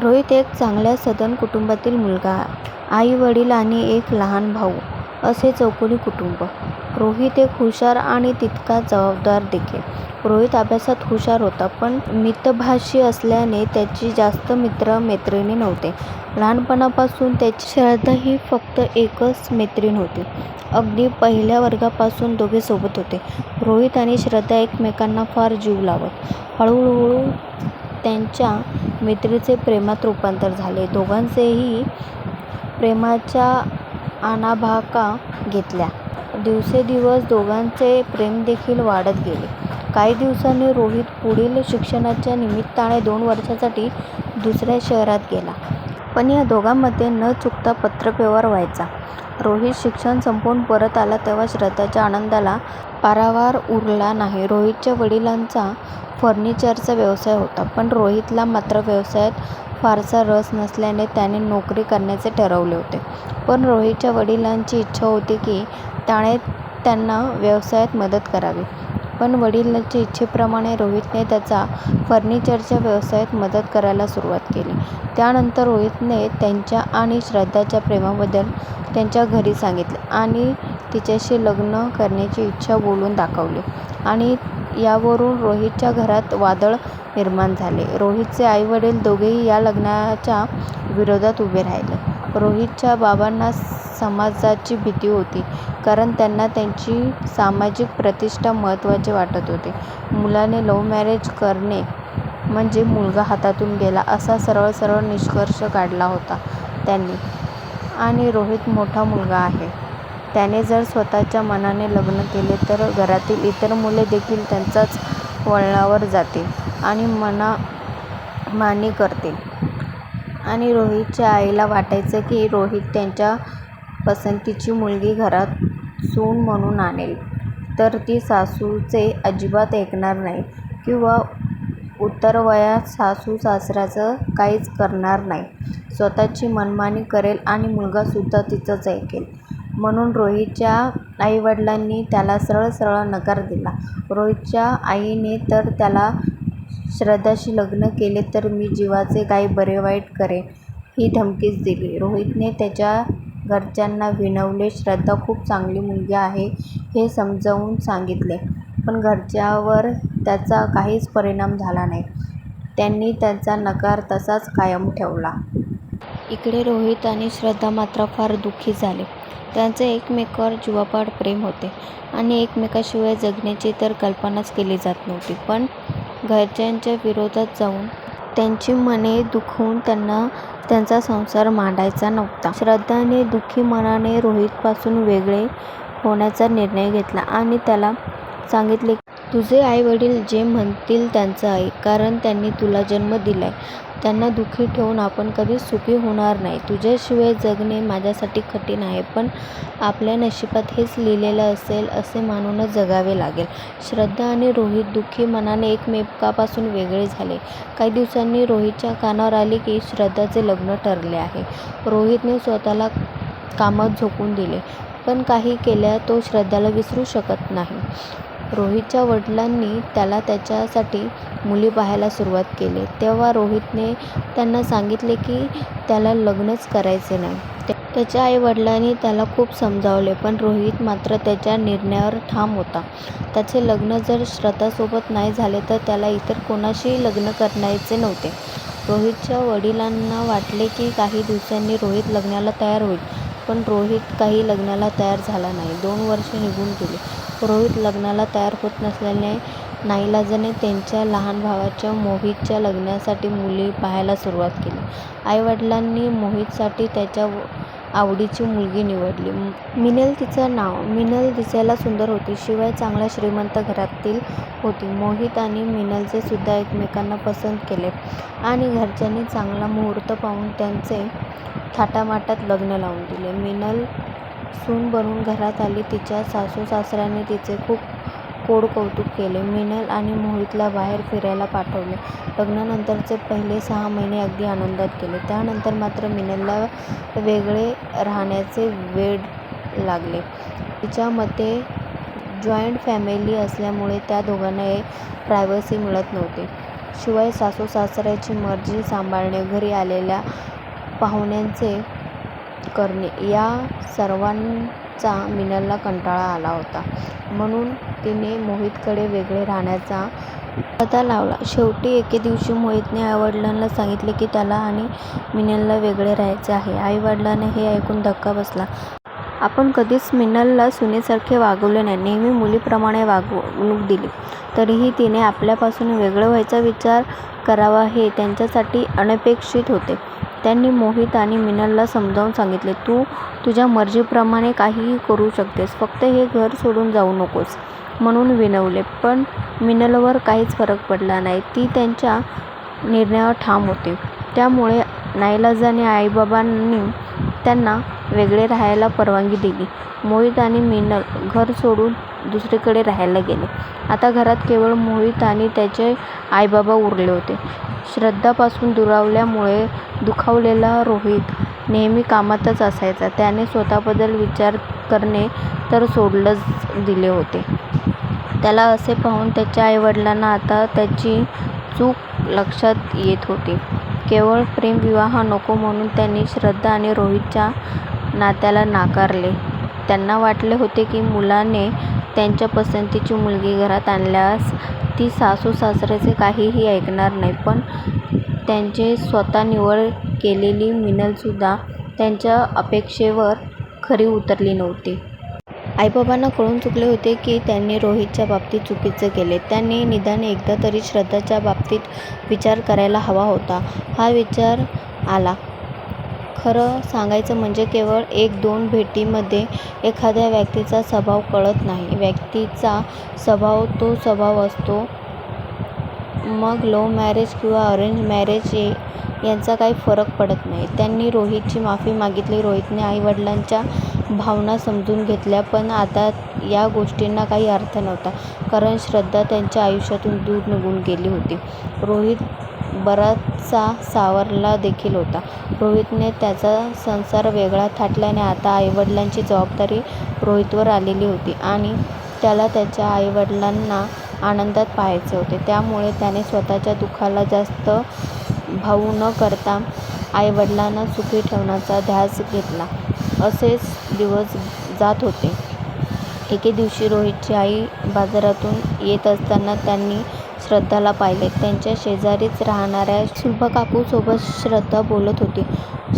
रोहित एक चांगल्या सधन कुटुंबातील मुलगा. आई वडील आणि एक लहान भाऊ असे चौकोनी कुटुंब. रोहित एक हुशार आणि तितकाच जबाबदार देखील. रोहित अभ्यासात हुशार होता, पण मितभाषी असल्याने त्याची जास्त मित्र मैत्रिणी नव्हते. लहानपणापासून त्याची श्रद्धा ही फक्त एकच मैत्रीण होती. अगदी पहिल्या वर्गापासून दोघे सोबत होते. रोहित आणि श्रद्धा एकमेकांना फार जीव लावत. हळूहळू त्यांच्या मैत्रीचे प्रेमात रूपांतर झाले. दोघांचेही प्रेमाच्या आणाभाका घेतल्या. दिवसेदिवस दोघांचे प्रेम देखील वाढत गेले. काही दिवसांनी रोहित पुढील शिक्षणाच्या निमित्ताने 2 वर्षांसाठी दुसऱ्या शहरात गेला. पण या दोघांमध्ये न चुकता पत्रव्यवहार व्हायचा. रोहित शिक्षण संपवून परत आला तेव्हा श्रद्धाच्या आनंदाला पारावार उरला नाही. रोहितच्या वडिलांचा फर्निचरचा व्यवसाय होता, पण रोहितला मात्र व्यवसायात फारसा रस नसल्याने त्याने नोकरी करण्याचे ठरवले होते. पण रोहितच्या वडिलांची इच्छा होती की त्याने त्यांना व्यवसायात मदत करावी. पण वडिलांच्या इच्छेप्रमाणे रोहितने त्याचा फर्निचरच्या व्यवसायात मदत करायला सुरुवात केली. त्यानंतर रोहितने त्यांच्या आणि श्रद्धाच्या प्रेमाबद्दल त्यांच्या घरी सांगितले आणि तिच्याशी लग्न करण्याची इच्छा बोलून दाखवली. आणि यावरून रोहितच्या घरात वादळ निर्माण झाले. रोहितचे आई-वडील दोघेही या लग्नाच्या विरोधात उभे राहिले. रोहितच्या बाबांना समाजाची भीती होती, कारण त्यांना त्यांची सामाजिक प्रतिष्ठा महत्त्वाची वाटत होती. मुलाने लव्ह मॅरेज करणे म्हणजे मुलगा हातातून गेला असा सरळ निष्कर्ष काढला होता त्यांनी. आणि रोहित मोठा मुलगा आहे. त्याने जर स्वतःच्या मनाने लग्न केले तर घरातील इतर मुले देखील त्याच्याच वळणावर जातील आणि मनामानी करतील. आणि रोहितच्या आईला वाटायचे की रोहित त्यांच्या पसंतीची मुलगी घरात सून म्हणून आणेल तर ती सासूचे अजिबात ऐकणार नाही किंवा उतारवयात सासू-सासऱ्याचं काहीच करणार नाही. स्वतःची मनमानी करेल आणि मुलगासुद्धा तिचंच ऐकेल. म्हणून रोहितच्या आई-वडिलांनी त्याला सरळ नकार दिला. रोहितच्या आईने तर त्याला श्रद्धाशी लग्न केले तर मी जीवाचे काही बरे-वाईट करेन ही धमकीच दिली. रोहितने त्याच्या घरच्यांना विनवले. श्रद्धा खूप चांगली मुलगी आहे हे समजावून सांगितले, पण घरच्यांवर त्याचा काहीच परिणाम झाला नाही. त्यांनी त्यांचा नकार तसाच कायम ठेवला. इकडे रोहित आणि श्रद्धा मात्र फार दुःखी झाले. त्यांचे एकमेकांवर जीवापाड प्रेम होते आणि एकमेकांशिवाय जगण्याची तर कल्पनाच केली जात नव्हती. पण घरच्यांच्या विरोधात जाऊन त्यांची मने दुखवून त्यांना त्यांचा संसार मांडायचा नव्हता. श्रद्धाने दुःखी मनाने रोहितपासून वेगळे होण्याचा निर्णय घेतला आणि त्याला सांगितले, तुझे आई-वडील जे म्हणतील त्यांचं ऐक, कारण त्यांनी तुला जन्म दिलाय. त्यांना दुःखी ठेवून आपण कधीच सुखी होणार नाही. तुझ्याशिवाय जगणे माझ्यासाठी कठीण आहे, पण आपल्या नशिबात हेच लिहिलेलं असेल असे मानूनच जगावे लागेल. श्रद्धा आणि रोहित दुःखी मनाने एकमेकांपासून वेगळे झाले. काही दिवसांनी रोहितच्या कानावर आले की श्रद्धाचे लग्न ठरले आहे. रोहितने स्वतःला कामात झोकून दिले, पण काही केल्या तो श्रद्धाला विसरू शकत नाही. रोहितच्या वडिलांनी त्याला त्याच्यासाठी मुली पाहायला सुरुवात केली. तेव्हा रोहितने त्यांना सांगितले की त्याला लग्नच करायचे नाही. त्याच्या आई-वडिलांनी त्याला खूप समजावले, पण रोहित मात्र त्याच्या निर्णयावर ठाम होता. त्याचे लग्न जर श्रद्धासोबत नाही झाले तर त्याला इतर कोणाशीही लग्न करायचे नव्हते. रोहितच्या वडिलांना वाटले की काही दिवसांनी रोहित लग्नाला तयार होईल, पण रोहित काही लग्नाला तयार झाला नाही. 2 वर्षे निघून गेली. रोहित लग्नाला तयार होत नसल्याने नाईलाजाने त्यांच्या लहान भावाच्या मोहितच्या लग्नासाठी मुली पाहायला सुरुवात केली. आई-वडिलांनी मोहितसाठी त्याच्या आवडीची मुलगी निवडली. मिनल तिचं नाव. मिनल दिसायला सुंदर होती, शिवाय चांगल्या श्रीमंत घरातील होती. मोहित आणि मिनलचे सुद्धा एकमेकांना पसंत केले आणि घरच्यांनी चांगला मुहूर्त पाहून त्यांचे थाटामाटात लग्न लावून दिले. मिनल सून बनून घरात आली. तिच्या सासू-सासऱ्यांनी तिचे खूप कोड-कौतुक केले. मिनल आणि मोहितला बाहेर फिरायला पाठवले. लग्नानंतरचे पहिले 6 महिने अगदी आनंदात गेले. त्यानंतर मात्र मिनलला वेगळे राहण्याचे वेड लागले. तिच्या मते जॉईंट फॅमिली असल्यामुळे त्या दोघांना प्रायव्हसी मिळत नव्हती. शिवाय सासू सासऱ्याची मर्जी सांभाळणे, घरी आलेल्या पाहुण्यांचे करणे या सर्वांचा मीनलला कंटाळा आला होता. म्हणून तिने मोहितकडे वेगळे राहण्याचा पत्ता लावला. शेवटी एके दिवशी मोहितने आईवडिलांना सांगितले की त्याला आणि मीनलला वेगळे राहायचे आहे. आईवडिलांना हे ऐकून धक्का बसला. आपण कधीच मीनलला सुनेसारखे वागवले नाही, नेहमी मुलीप्रमाणे वागणूक दिली. तरीही तिने आपल्यापासून वेगळं व्हायचा विचार करावा हे त्यांच्यासाठी अनपेक्षित होते. त्यांनी मोहित आणि मीनलला समजावून सांगितले, तू तुझ्या मर्जीप्रमाणे काहीही करू शकतेस, फक्त हे घर सोडून जाऊ नकोस म्हणून विनवले. पण मीनलवर काहीच फरक पडला नाही. ती त्यांच्या निर्णयावर ठाम होती. त्यामुळे नाईलाजाने आईबाबांनी त्यांना वेगळे राहायला परवानगी दिली. मोहित आणि मीनल घर सोडून दुसरीकडे राहायला गेले. आता घरात केवळ मोहित आणि त्याचे आईबाबा उरले होते. श्रद्धापासून दुरावल्यामुळे दुखावलेला रोहित नेहमी कामातच असायचा. त्याने स्वतःबद्दल विचार करणे तर सोडूनच दिले होते. त्याला असे पाहून त्याच्या आईवडिलांना आता त्याची चूक लक्षात येत होती. केवळ प्रेमविवाह नको म्हणून त्यांनी श्रद्धा आणि रोहितच्या नात्याला नाकारले. त्यांना वाटले होते की मुलाने त्यांच्या पसंतीची मुलगी घरात आणल्यास ती सासू सासऱ्याचे काहीही ऐकणार नाही. पण त्यांची स्वतः निवड केलेली मीनलसुद्धा त्यांच्या अपेक्षेवर खरी उतरली नव्हती. आईबाबांना कळून चुकले होते की त्यांनी रोहितच्या बाबतीत चुकीचे केले. त्यांनी निदान एकदा तरी श्रद्धाच्या बाबतीत विचार करायला हवा होता. हा विचार आला. खरं सांगायचं म्हणजे केवळ 1-2 भेटींमध्ये एखाद्या व्यक्तीचा स्वभाव कळत नाही. व्यक्तीचा स्वभाव तो स्वभाव असतो. मग लव्ह मॅरेज किंवा अरेंज मॅरेज यांचा काही फरक पडत नाही. त्यांनी रोहितची माफी मागितली. रोहितने आईवडिलांच्या भावना समजून घेतल्या. पण आता या गोष्टींना काही अर्थ नव्हता, कारण श्रद्धा त्यांच्या आयुष्यातून दूर निघून गेली होती. रोहित बराचसा सावरला देखील होता. रोहितने त्याचा संसार वेगळा थाटल्याने आता आईवडिलांची जबाबदारी रोहितवर आलेली होती आणि त्याला त्याच्या आईवडिलांना आनंदात पाहायचे होते. त्यामुळे त्याने स्वतःच्या दुःखाला जास्त भावू न करता आईवडिलांना सुखी ठेवण्याचा ध्यास घेतला. असेच दिवस जात होते. एके दिवशी रोहितची आई बाजारातून येत असताना त्यांनी श्रद्धाला पाहिले. त्यांच्या शेजारीच राहणाऱ्या सुलभा काकूसोबत श्रद्धा बोलत होती.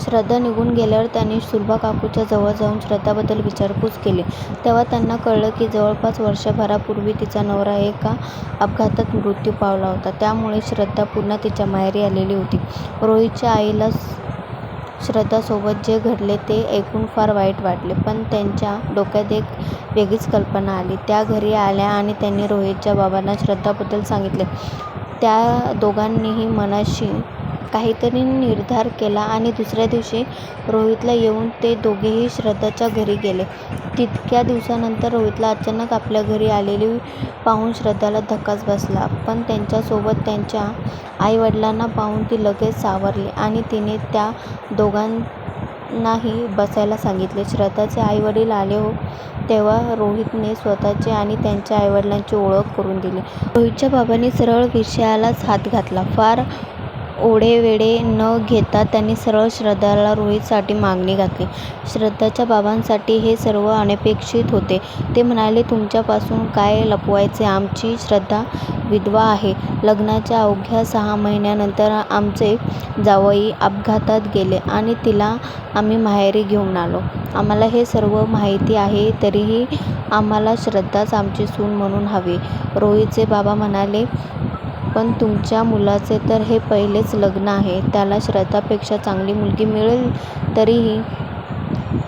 श्रद्धा निघून गेल्यावर त्यांनी सुलभा काकूच्या जवळ जाऊन श्रद्धाबद्दल विचारपूस केली. तेव्हा त्यांना कळलं की जवळपास वर्षभरापूर्वी तिचा नवरा एका अपघातात मृत्यू पावला होता. त्यामुळे श्रद्धा पुन्हा तिच्या माहेरी आलेली होती. रोहितच्या आईला श्रद्धासोबत जे घडले ते ऐकून फार वाईट वाटले. पण त्यांच्या डोक्यात एक वेगळीच कल्पना आली. त्या घरी आल्या आणि त्यांनी रोहितच्या बाबांना श्रद्धाबद्दल सांगितले. त्या दोघांनीही मनाशी काहीतरी निर्धार केला आणि दुसऱ्या दिवशी रोहितला येऊन ते दोघेही श्रद्धाच्या घरी गेले. तितक्या दिवसानंतर रोहितला अचानक आपल्या घरी आलेली पाहून श्रद्धाला धक्काच बसला. पण त्यांच्यासोबत त्यांच्या आईवडिलांना पाहून ती लगेच सावरली आणि तिने त्या दोघांनाही बसायला सांगितले. श्रद्धाचे आईवडील आले तेव्हा रोहितने स्वतःची आणि त्यांच्या आईवडिलांची ओळख करून दिली. रोहितच्या बाबांनी सरळ विषयालाच हात घातला. फार ओढेवेढे न घेता त्यांनी सरळ श्रद्धाला रोहितसाठी मागणी घातली. श्रद्धाच्या बाबांसाठी हे सर्व अनपेक्षित होते. ते म्हणाले, तुमच्यापासून काय लपवायचे? आमची श्रद्धा विधवा आहे. लग्नाच्या अवघ्या 6 महिन्यानंतर आमचे जावई अपघातात गेले आणि तिला आम्ही माहेरी घेऊन आलो. आम्हाला हे सर्व माहिती आहे. तरीही आम्हाला श्रद्धाच आमची सून म्हणून हवी. रोहितचे बाबा म्हणाले, पण तुमच्या मुलाचे तर हे पहिलेच लग्न आहे. त्याला श्रद्धापेक्षा चांगली मुलगी मिळेल. तरीही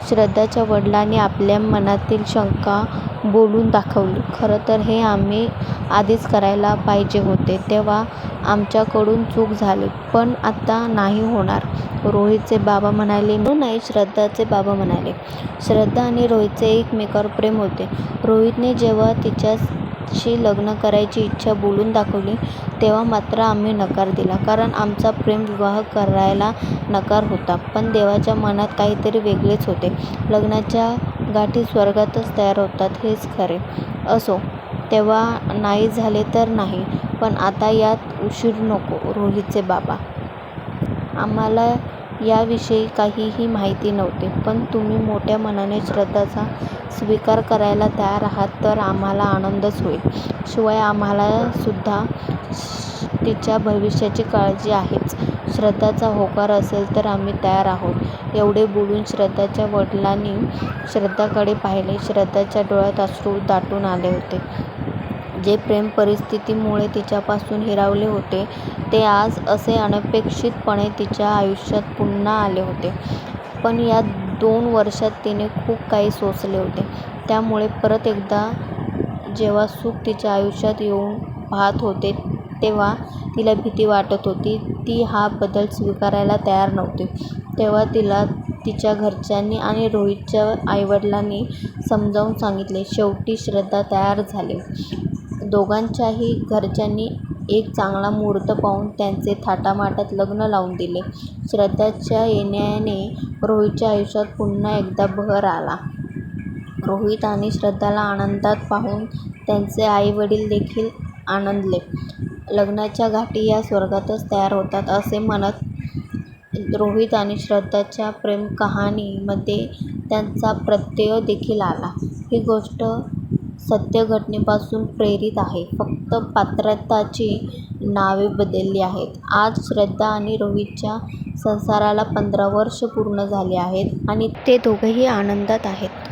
श्रद्धाच्या वडिलांनी आपल्या मनातील शंका बोलून दाखवली. खरं तर हे आम्ही आधीच करायला पाहिजे होते. तेव्हा आमच्याकडून चूक झाली. पण आता नाही होणार. रोहितचे बाबा म्हणाले. नाही, श्रद्धाचे बाबा म्हणाले. श्रद्धा आणि रोहितचे एकमेकावर प्रेम होते. रोहितने जेव्हा तिच्याशी लग्न करायची इच्छा बोलून दाखवली तेव्हा मात्र आम्ही नकार दिला, कारण आमचा प्रेमविवाह करायला नकार होता. पण देवाच्या मनात काहीतरी वेगळेच होते. लग्नाच्या गाठी स्वर्गातच तयार होतात हेच खरे. असो, तेव्हा नाही झाले तर नाही, पण आता यात उशीर नको. रोहितचे बाबा: आम्हाला याविषयी काहीही माहिती नव्हते, पण तुम्ही मोठ्या मनाने श्रद्धाचा स्वीकार करायला तयार आहात तर आम्हाला आनंदच होईल. शिवाय आम्हालासुद्धा तिच्या भविष्याची काळजी आहेच. श्रद्धाचा होकार असेल तर आम्ही तयार आहोत. एवढे बोलून श्रद्धाच्या वडिलांनी श्रद्धाकडे पाहिले. श्रद्धाच्या डोळ्यात अश्रू दाटून आले होते. जे प्रेम परिस्थितीमुळे तिच्यापासून हिरावले होते, ते आज असे अनपेक्षितपणे तिच्या आयुष्यात पुन्हा आले होते. पण या 2 वर्षात तिने खूप काही सोसले होते. त्यामुळे परत एकदा जेव्हा सुख तिच्या आयुष्यात येऊ पाहत होते, तेव्हा तिला भीती वाटत होती. ती हा बदल स्वीकारायला तयार नव्हती. तेव्हा तिला तिच्या घरच्यांनी आणि रोहितच्या आईवडिलांनी समजावून सांगितले. शेवटी श्रद्धा तयार झाली. दोघांच्याही घरच्यांनी एक चांगला मुहूर्त पाहून त्यांचे थाटामाटात लग्न लावून दिले. श्रद्धाच्या येण्याने रोहितच्या आयुष्यात पुन्हा एकदा बहर आला. रोहित आणि श्रद्धाला आनंदात पाहून त्यांचे आईवडील देखील आनंदले. लग्नाच्या गाठी या स्वर्गातच तयार होतात असे म्हणत रोहित आणि श्रद्धाच्या प्रेमकहाणीमध्ये त्यांचा प्रत्यय देखील आला. ही गोष्ट सत्य घटनेपासून प्रेरित आहे. फक्त पात्रताची नावे बदलली आहेत. आज श्रद्धा आणि रोहितच्या संसाराला 15 वर्ष पूर्ण झाली आहेत आणि ते दोघेही आनंदात आहेत.